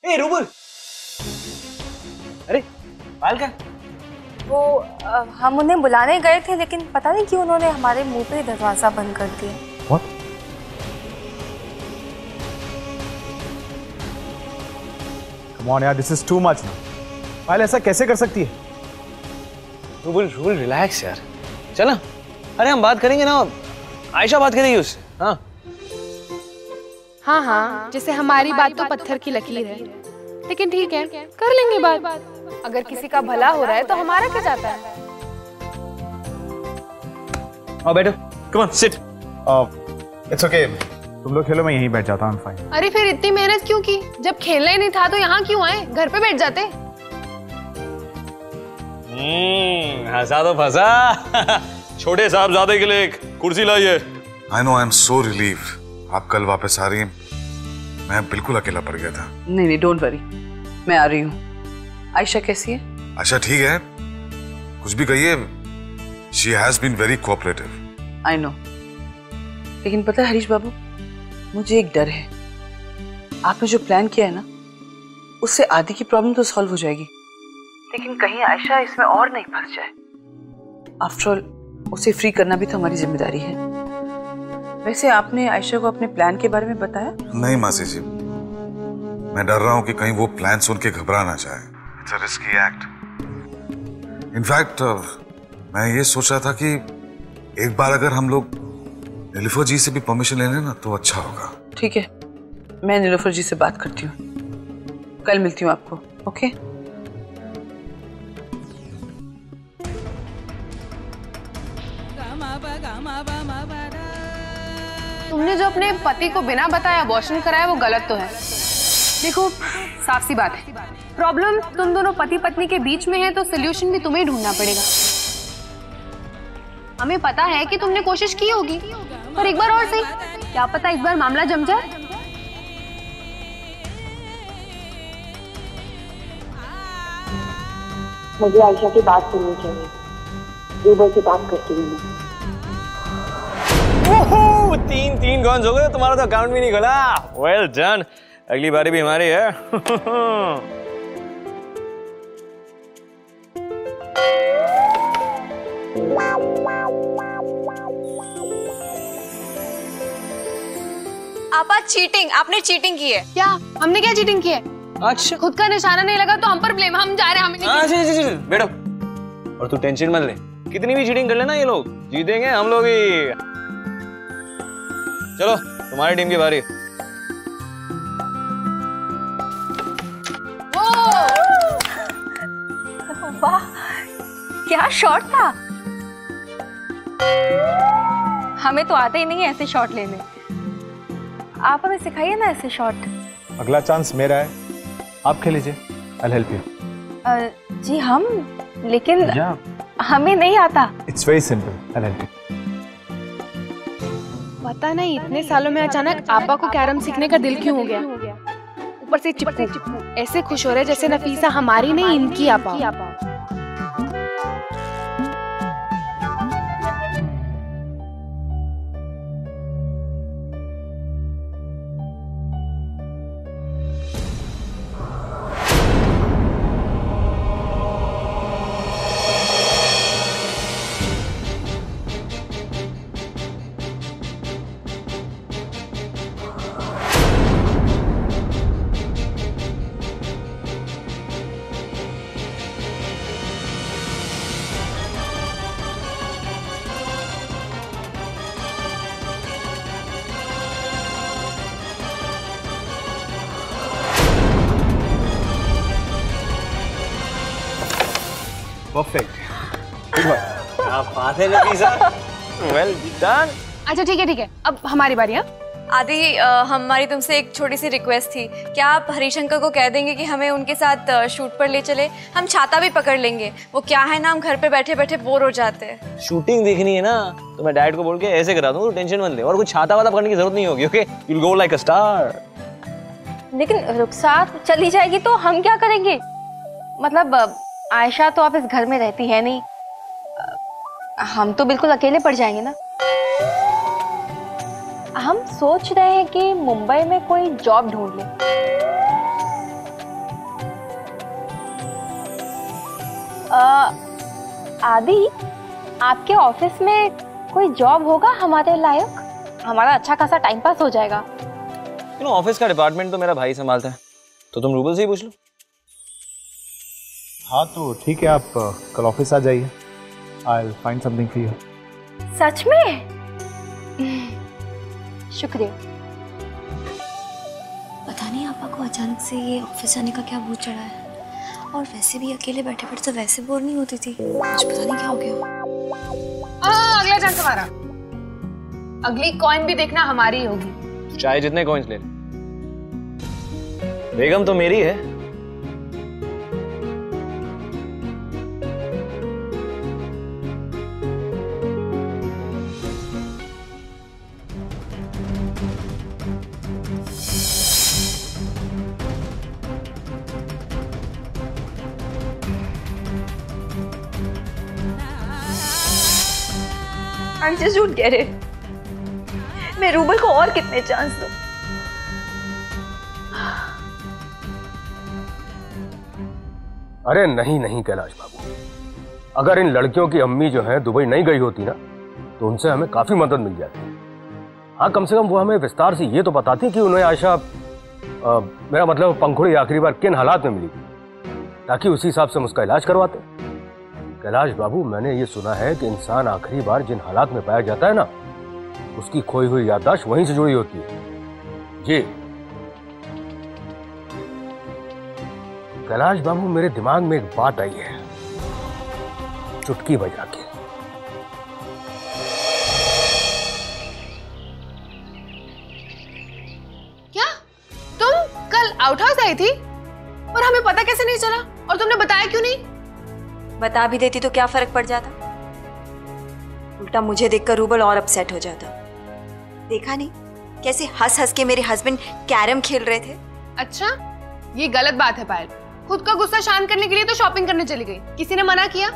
ए rouble, अरे पायल क्या? वो हम उन्हें बुलाने गए थे, लेकिन पता नहीं क्यों उन्होंने हमारे मुंह पे दरवाजा बंद कर दिया। What? Come on यार, this is too much now. पायल ऐसा कैसे कर सकती है? रूबल रिलैक्स यार, चल ना। अरे हम बात करेंगे ना, आयशा बात करेगी उससे। हाँ हाँ, जैसे हमारी बात तो पत्थर की लकीर है, लेकिन ठीक है, कर लेंगे बात। अगर किसी का भला हो रहा है तो हमारा क्या जाता है। आओ बैठो, come on seat. It's okay. तुम लोग खेलो, मैं यहीं बैठ जाता हूँ। फाइन। अरे फिर इतनी मेहनत क्यों की? जब खेलना ही नहीं था तो यहाँ क्यों आए? घर पे बैठ जाते। हंसा तो फंसा। छोटे साहबजादे के लिए एक कुर्सी लाइए। I know, I'm so relieved. आप कल वापस आ रही हैं। मैं बिल्कुल अकेला पड़ गया था। नहीं, डोंट वरी, मैं आ रही हूँ। आयशा कैसी है? आयशा ठीक है, कुछ भी कहिए। She has been very cooperative. I know. लेकिन पता है हरीश बाबू, मुझे एक डर है। आपने जो प्लान किया है ना, उससे आदि की प्रॉब्लम तो सॉल्व हो जाएगी, लेकिन कहीं आयशा इसमें और नहीं फंस जाए। आफ्टर ऑल उसे फ्री करना भी तो हमारी जिम्मेदारी है। वैसे आपने आयशा को अपने प्लान के बारे में बताया? नहीं मासी जी, मैं डर रहा हूँ कि कहीं वो प्लान सुन के घबरा ना जाए। It's a risky act. In fact मैं ये सोच रहा था कि एक बार अगर हम लोग नीलूफर जी से भी परमिशन ले लें ना तो अच्छा होगा। ठीक है, मैं नीलूफर जी से बात करती हूँ। कल मिलती हूँ आपको। ओके? तुमने जो अपने पति को बिना बताए अबॉर्शन कराया वो गलत तो है। देखो, साफ सी बात है, प्रॉब्लम तुम दोनों पति पत्नी के बीच में है तो सोल्यूशन भी तुम्हें ढूंढना पड़ेगा। हमें पता है कि तुमने कोशिश की होगी, पर एक बार और सही, क्या पता इस बार मामला जम जाए। मुझे आयशा की बात सुननी चाहिए। रूबल से बात करती हूँ मैं। तीन कौन हो गए? तुम्हारा तो अकाउंट भी नहीं खुला। वेल डन, अगली बारी भी हमारी है। आपा चीटिंग, आपने चीटिंग की है। क्या? हमने क्या चीटिंग की है? अच्छा, खुद का निशाना नहीं लगा तो हम पर ब्लेम। हम जा रहे हैं, हमें नहीं। बैठो। और तू टेंशन मत ले, कितनी भी चीटिंग कर लेना ये लोग जीतेंगे हम लोग ही। चलो तुम्हारी टीम की बारी। वाह, क्या शॉट था। हमें तो आते ही नहीं है ऐसे शॉट लेने। आप हमें सिखाइए ना ऐसे शॉट। अगला चांस मेरा है, आप खेल लीजिए। I'll help you. जी हम, लेकिन Yeah. हमें नहीं आता। It's very simple. I'll help you. पता नहीं इतने सालों में अचानक आपा को कैरम सीखने का दिल क्यों हो गया। ऊपर से चिपकू ऐसे खुश हो रहे जैसे नफीसा हमारी नहीं इनकी आपा। Perfect. Good one. क्या बात है नफीसा, वेल डन। अच्छा ठीक है, अब हमारी बारी है। आदि, हमारी तुमसे एक छोटी सी रिक्वेस्ट थी। क्या आप हरीश अंकल को कह देंगे कि हमें उनके साथ शूट पर ले चले? हम छाता भी पकड़ लेंगे। वो क्या है ना, हम घर पे बैठे बैठे बोर हो जाते हैं। शूटिंग देखनी है ना तो मैं डैड को बोल के ऐसे करा दूंगा, तो टेंशन मत ले। और कुछ छाता वाता पकड़ने की जरूरत नहीं होगी। Okay, you will go like a star. लेकिन रुखसात चली जाएगी तो हम क्या करेंगे? मतलब आयशा तो आप इस घर में रहती है नहीं, हम तो बिल्कुल अकेले पड़ जाएंगे ना। हम सोच रहे हैं कि मुंबई में कोई जॉब ढूंढ ले। आदि, आपके ऑफिस में कोई जॉब होगा हमारे लायक? हमारा अच्छा खासा टाइम पास हो जाएगा। ऑफिस का डिपार्टमेंट तो मेरा भाई संभालता है, तो तुम रूबल से ही पूछ लो। हाँ तो ठीक है, आप कल ऑफिस आ जाइए। I will find something for you. सच में? शुक्रिया। पता नहीं आपा को अचानक से ये ऑफिस आने का क्या भूत चढ़ा है, और वैसे भी अकेले बैठे बैठे तो वैसे बोर नहीं होती थी, आज पता नहीं क्या हो गया। अगला चांस हमारा। अगली कॉइन भी देखना हमारी होगी। चाहे जितने कॉइन्स ले ले, बेगम तो मेरी है। I just don't get it. मैं रूबल को और कितने चांस दूं? अरे नहीं नहीं कैलाश बाबू, अगर इन लड़कियों की अम्मी जो है दुबई नहीं गई होती ना, तो उनसे हमें काफी मदद मिल जाती। हाँ, कम से कम वो हमें विस्तार से ये तो बताती कि उन्हें आयशा, मेरा मतलब पंखुड़ी आखिरी बार किन हालात में मिली, ताकि उसी हिसाब से हम उसका इलाज करवाते। कैलाश बाबू, मैंने ये सुना है कि इंसान आखिरी बार जिन हालात में पाया जाता है ना, उसकी खोई हुई याददाश्त वहीं से जुड़ी होती है। जी कैलाश बाबू, मेरे दिमाग में एक बात आई है, चुटकी बजा के। क्या तुम कल आउट हाउस आई थी और हमें पता कैसे नहीं चला, और तुमने बताया क्यों नहीं? बता भी देती तो क्या फर्क पड़ जाता? उल्टा मुझे देखकर रूबल और अपसेट हो जाता। देखा नहीं कैसे हंस हंस के मेरे हस्बैंड कैरम खेल रहे थे? अच्छा, ये गलत बात है पायल। खुद का गुस्सा शांत करने के लिए तो शॉपिंग करने चली गई, किसी ने मना किया?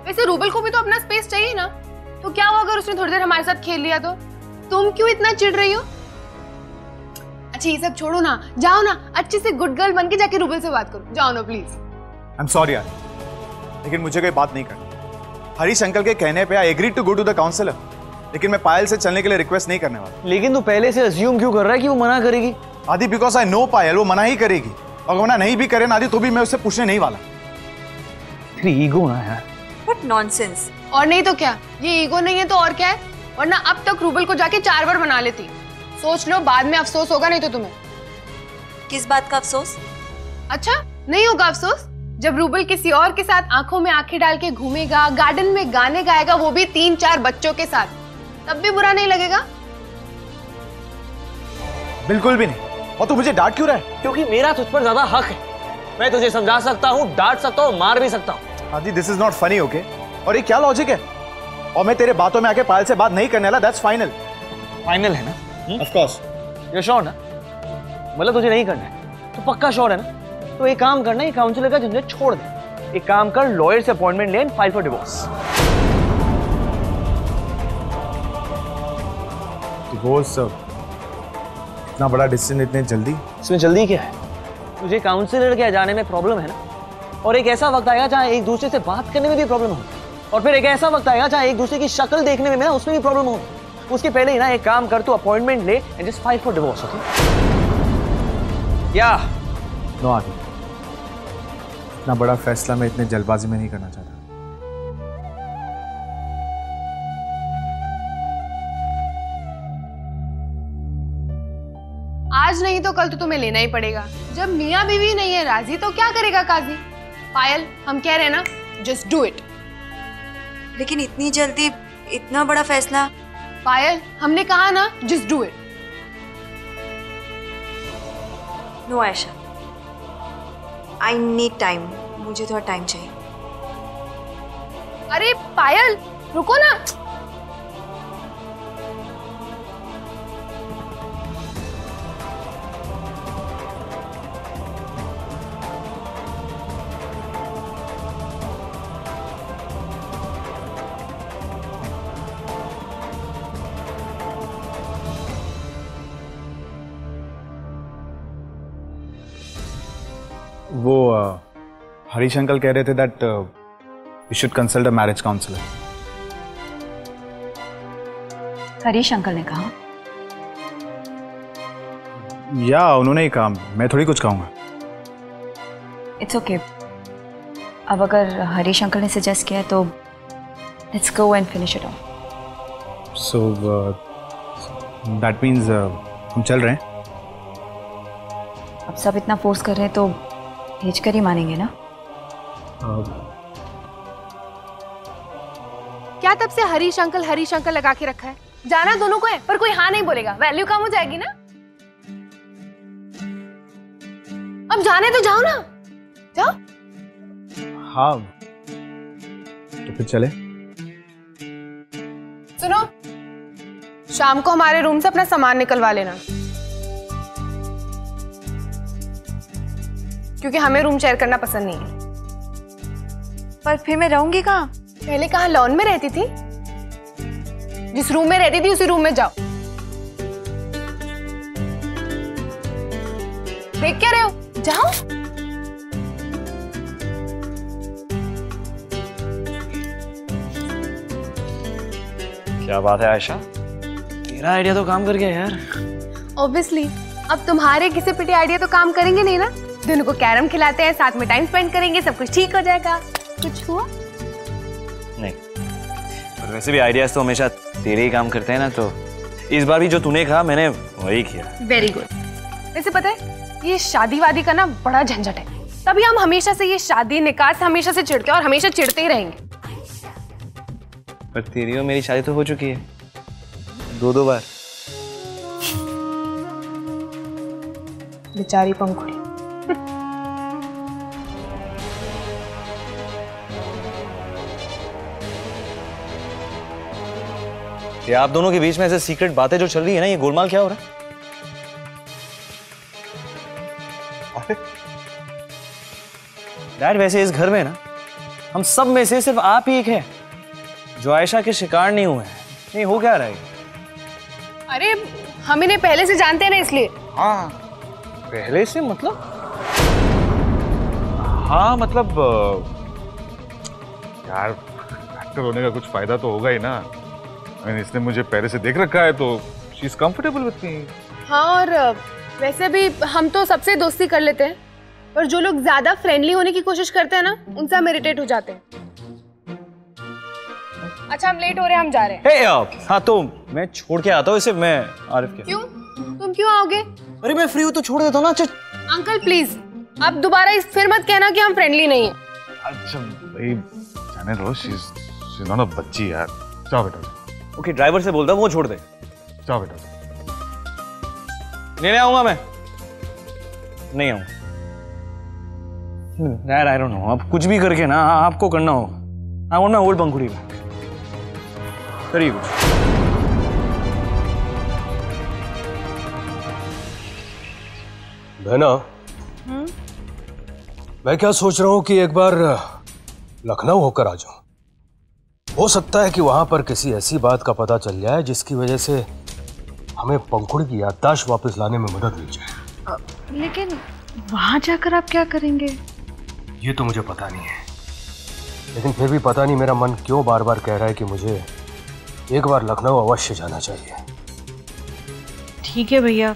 वैसे रूबल को भी तो अपना स्पेस चाहिए ना, तो क्या हुआ अगर उसने थोड़ी देर हमारे साथ खेल लिया तो? तुम क्यों इतना चिढ़ रही हो? अच्छा ये सब छोड़ो ना, जाओ ना अच्छे से गुड गर्ल बन के जाके रूबल से बात करो, जाओ ना प्लीज। आई एम सॉरी यार, लेकिन मुझे कोई बात नहीं करनी। हरीश अंकल के कहने पे I agree to go to the counsellor, लेकिन मैं पायल से चलने के लिए रिक्वेस्ट नहीं करने वाला। लेकिन तू पहले से अज्यूम क्यों कर रहा है कि वो मना करेगी? आदि, बिकॉज आई नो पायल वो मना ही करेगी, और मना नहीं भी करे ना आदि तो भी मैं उससे पूछने नहीं वाला। तेरी ईगो ना यार। What nonsense. और नहीं तो क्या, ये ईगो नहीं है तो और क्या है? वरना अब तक रूबल को जाके 4 बार मना लेती। सोच लो, बाद में अफसोस होगा नहीं तो तुम्हें। किस बात का अफसोस? अच्छा नहीं होगा अफसोस? जब रूबल किसी और के साथ आंखों में आंखें डाल के घूमेगा, गार्डन में गाने गाएगा, वो भी 3-4 बच्चों के साथ, तब भी बुरा नहीं लगेगा? बिल्कुल भी नहीं। और तू मुझे डांट क्यों रहा है? क्योंकि मेरा तुझ पर ज्यादा हक है। मैं तुझे समझा सकता हूँ, डांट सकता हूँ, मार भी सकता हूँ। आदि, this is not funny, okay? और ये क्या लॉजिक है? और मैं तेरे बातों में आके पायल से बात नहीं करने वाला, दैट्स फाइनल। फाइनल है ना? Of course. ये श्योर ना? मतलब तुझे नहीं करना है तो पक्का श्योर है ना? तो एक काम करना, ये काउंसलर का झंझट छोड़ दे। एक काम कर, लॉयर से अपॉइंटमेंट ले and file for divorce. Divorce? इतना बड़ा डिसीजन इतने जल्दी? इसमें जल्दी क्या है? तुझे काउंसलर के जाने में प्रॉब्लम है ना, और एक ऐसा वक्त आएगा जहाँ एक दूसरे से बात करने में भी प्रॉब्लम होगी, और फिर एक ऐसा वक्त आएगा जहाँ एक दूसरे की शक्ल देखने में ना उसमें भी प्रॉब्लम होगी। उसके पहले ही ना एक काम कर, तू अपॉइंटमेंट ले and just file for divorce, okay? क्या? नो आदि, इतना बड़ा फैसला मैं इतने जल्दबाजी में नहीं करना चाहता। आज नहीं तो कल तो तुम्हें लेना ही पड़ेगा। जब मियाँ बीवी नहीं है राजी तो क्या करेगा काजी? पायल, हम कह रहे हैं ना, जस्ट डू इट। लेकिन इतनी जल्दी इतना बड़ा फैसला? पायल, हमने कहा ना, just do it. No Ayesha, I need time. मुझे थोड़ा टाइम चाहिए। अरे पायल, रुको ना। वो हरीश अंकल कह रहे थे that You should consult a marriage counselor. Harish uncle ने कहा। या उन्होंने ही कहा, मैं थोड़ी कुछ कहूँगा। It's okay. अब अगर हरीश अंकल ने सजेस्ट किया तो let's go and finish it of. So that means हम चल रहे हैं। अब सब इतना फोर्स कर रहे हैं तो भेज कर ही मानेंगे ना। क्या तब से हरीश अंकल लगा के रखा है? जाना दोनों को है, पर कोई हाँ नहीं बोलेगा, वैल्यू कम हो जाएगी ना। अब जाने तो जाओ ना, जाओ। हाँ तो फिर चले। सुनो, शाम को हमारे रूम से अपना सामान निकलवा लेना, क्योंकि हमें रूम शेयर करना पसंद नहीं है। पर फिर मैं रहूंगी कहाँ? पहले कहाँ लॉन में रहती थी? जिस रूम में रहती थी उसी रूम में जाओ। देख क्या रहे हो? जाओ। क्या बात है आयशा, तेरा आइडिया तो काम कर गया यार। ऑब्वियसली, अब तुम्हारे किसी पिटे आइडिया तो काम करेंगे नहीं ना। दोनों को कैरम खिलाते हैं, साथ में टाइम स्पेंड करेंगे, सब कुछ ठीक हो जाएगा। कुछ हुआ? नहीं, पर वैसे भी आइडियाज तो हमेशा तेरे ही काम करते हैं ना, तो इस बार भी जो तूने कहा मैंने वही किया। Very good. वैसे पता है, ये शादी वादी का ना बड़ा झंझट है, तभी हम हमेशा से ये शादी निकाह से हमेशा से चिढ़ते हैं और हमेशा चिढ़ते ही रहेंगे। पर तेरी और मेरी शादी तो हो चुकी है 2-2 बार। बेचारी पंखुड़ी। ये आप दोनों के बीच में ऐसे सीक्रेट बातें जो चल रही है ना, ये गोलमाल क्या हो रहा है? डैड, वैसे इस घर में ना हम सब में से सिर्फ आप ही एक है जो आयशा के शिकार नहीं हुए हैं। नहीं हो क्या रहा है? अरे हम इन्हें पहले से जानते हैं ना, इसलिए। हाँ, पहले से मतलब? हाँ मतलब यार, एक्टर होने का कुछ फायदा तो होगा ही ना। इसने मुझे पहले से देख रखा है तो she is comfortable with me. हाँ, और वैसे भी हम तो सबसे दोस्ती कर लेते हैं, पर जो लोग ज्यादा फ्रेंडली होने की कोशिश करते हैं ना, उनसे हम इरिटेट हो जाते हैं। अच्छा, हम लेट हो रहे हैं, हम जा रहे हैं। हाँ तो मैं छोड़ के आता हूँ इसे। मैं आरिफ के। क्यों? तुम क्यों आओगे? अरे मैं फ्री हूँ तो छोड़ देता हूँ ना। अच्छा अंकल प्लीज, आप दोबारा इस फिर मत कहना कि हम फ्रेंडली नहीं हैं। अच्छा भाई, जाने दो, शी इज नॉट अ बच्ची यार। जाओ बेटा। ओके, ड्राइवर से बोलता हूँ वो छोड़ दे। जाओ बेटा। लेने आऊंगा मैं। नहीं आऊंगा यार, आई डोंट नो। अब कुछ भी करके ना आपको करना होगा। I want my old Pankhuri back. करिए कुछ। बहना, मैं क्या सोच रहा हूं कि एक बार लखनऊ होकर आ जाऊं। हो सकता है कि वहां पर किसी ऐसी बात का पता चल जाए जिसकी वजह से हमें पंखुड़ी की याददाश्त वापस लाने में मदद मिल जाए। लेकिन वहां जाकर आप क्या करेंगे? ये तो मुझे पता नहीं है, लेकिन फिर भी पता नहीं मेरा मन क्यों बार बार कह रहा है कि मुझे एक बार लखनऊ अवश्य जाना चाहिए। ठीक है भैया,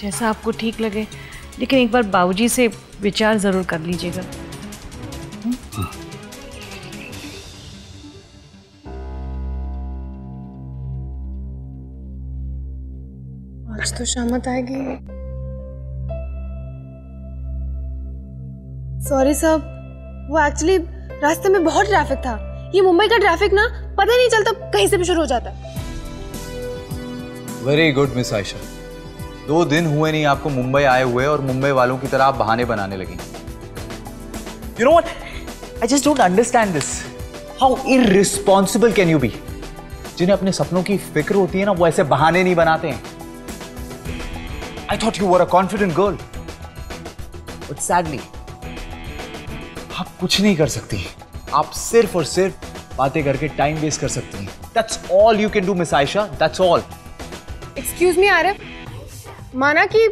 जैसा आपको ठीक लगे, लेकिन एक बार बाबूजी से विचार जरूर कर लीजिएगा। आज तो शामत आएगी। सॉरी साहब, वो एक्चुअली रास्ते में बहुत ट्रैफिक था। ये मुंबई का ट्रैफिक ना पता ही नहीं चलता कहीं से भी शुरू हो जाता है। वेरी गुड मिस आयशा, 2 दिन हुए नहीं आपको मुंबई आए हुए और मुंबई वालों की तरह आप बहाने बनाने लगी। You know what? I just don't understand this. How irresponsible can you be? जिन्हें अपने सपनों की फिक्र होती है ना, वो ऐसे बहाने नहीं बनाते हैं। I thought you were a confident girl. But sadly, आप कुछ नहीं कर सकती। आप सिर्फ और सिर्फ बातें करके टाइम वेस्ट कर सकती हैं। That's all you can do, Miss Aisha. That's all. Excuse me Arif, माना कि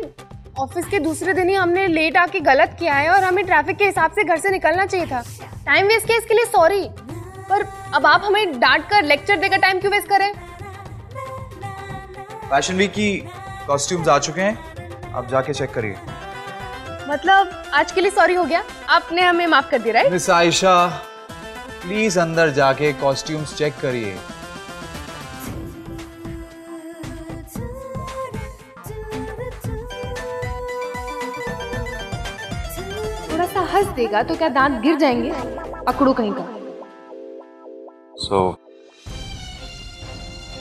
ऑफिस के दूसरे दिन ही हमने लेट आके गलत किया है और हमें ट्रैफिक के हिसाब से घर से निकलना चाहिए था। टाइम वेस्ट किया इसके लिए सॉरी, पर अब आप हमें डांट कर लेक्चर देकर टाइम क्यों वेस्ट करें? फैशन वीक की कॉस्ट्यूम्स आ चुके हैं, आप जाके चेक करिए। मतलब आज के लिए सॉरी हो गया, आपने हमें माफ कर दिया, राइट? मिस आयशा प्लीज अंदर जाके कॉस्ट्यूम्स चेक करिए। थोड़ा सा हंस देगा तो क्या दांत गिर जाएंगे? अकड़ू कहीं का। So,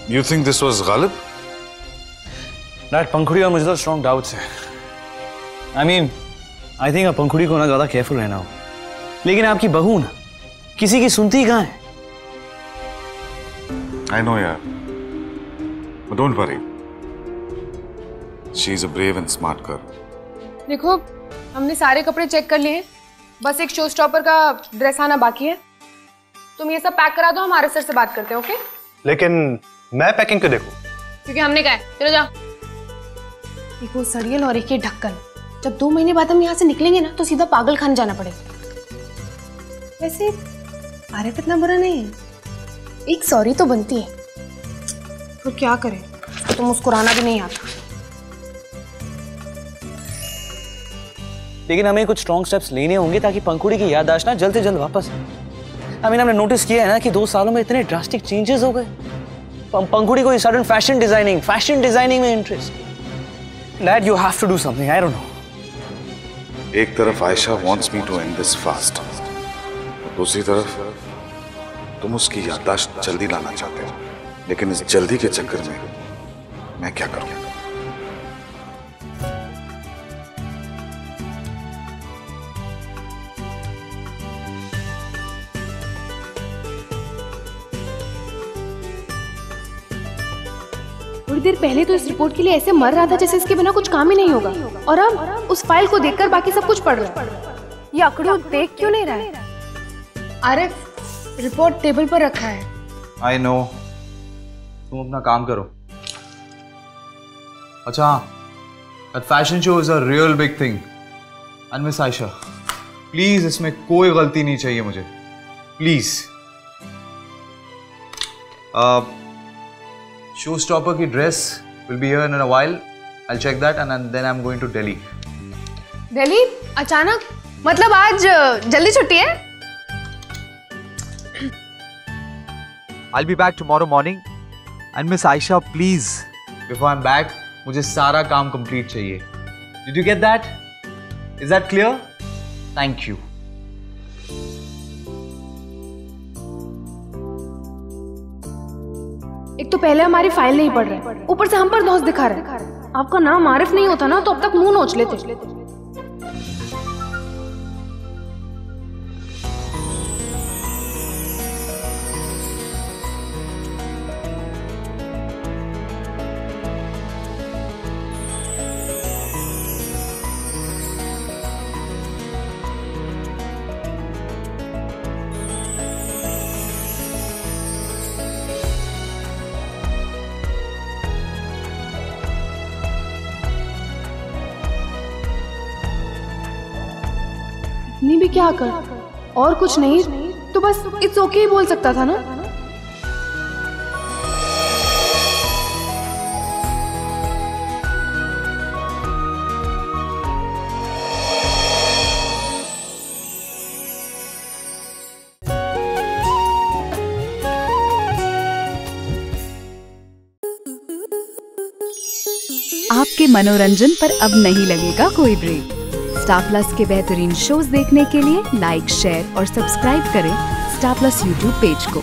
you think this was Ghalib? Dad, Pankhuri और मुझे तो स्ट्रॉन्ग डाउट्स है। आई थिंक पंखुड़ी को ना ज्यादा केयरफुल रहना हो, लेकिन आपकी बहू ना किसी की सुनती कहाँ है? I know, यार, but don't worry. She is a brave and smart girl. देखो, हमने सारे कपड़े चेक कर लिए हैं, बस एक शो स्टॉपर का ड्रेस आना बाकी है। तुम ये सब पैक करा दो, हमारे सर से बात करते हैं, ओके? लेकिन मैं पैकिंग क्यों देखूं? क्योंकि हमने कहा है, चलो जाओ। देखो सड़ियल और एक ये ढक्कन, जब 2 महीने बाद हम यहाँ से निकलेंगे ना तो सीधा पागल खाने जाना पड़ेगा। वैसे आरिफ इतना बुरा नहीं है, एक सॉरी तो बनती है। तो क्या करें, तो मुस्कुराना भी नहीं आता। लेकिन हमें कुछ स्ट्रॉन्ग स्टेप्स लेने होंगे ताकि पंखुड़ी की याददाश्त ना जल्द से जल्द वापस आए। हमने नोटिस किया है ना कि 2 सालों में इतने ड्रास्टिक चेंजेस हो गए। पंखुड़ी को सडन फैशन डिजाइनिंग में interest. Dad, you have to do something, I don't know. एक तरफ Ayesha wants me to end this fast, दूसरी तरफ तुम उसकी याददाश्त जल्दी लाना चाहते हो, लेकिन इस जल्दी के चक्कर में मैं क्या करूं? थोड़ी देर पहले तो इस रिपोर्ट के लिए ऐसे मर रहा था जैसे इसके बिना कुछ काम ही नहीं होगा, और अब उस फाइल को देखकर बाकी सब कुछ पढ़ रहा है। ये अकड़ू देख क्यों नहीं रहा है? आरिफ, रिपोर्ट टेबल पर रखा है। आई नो, तुम अपना काम करो। अच्छा, that fashion show is a real big thing and miss Ayesha please इसमें कोई गलती नहीं चाहिए मुझे, प्लीज। शो स्टॉपर की dress will be here in a while, I will check that and then I am going to Delhi. Delhi अचानक? मतलब आज जल्दी छुट्टी है? I'll be back tomorrow morning. And Miss Aisha, please, before I'm back, मुझे सारा काम complete चाहिए. Did you get that? Is that clear? Thank you. एक तो पहले हमारी फाइल नहीं पढ़ रहे, ऊपर से हम पर दोष दिखा रहे। आपका नाम आरिफ नहीं होता ना तो अब तक मुंह नोच लेते। इतनी भी क्या कर, और कुछ नहीं तो बस इट्स ओके ही बोल सकता था ना। आपके मनोरंजन पर अब नहीं लगेगा कोई ब्रेक। स्टार प्लस के बेहतरीन शोज देखने के लिए लाइक, शेयर और सब्सक्राइब करें स्टार प्लस यूट्यूब पेज को।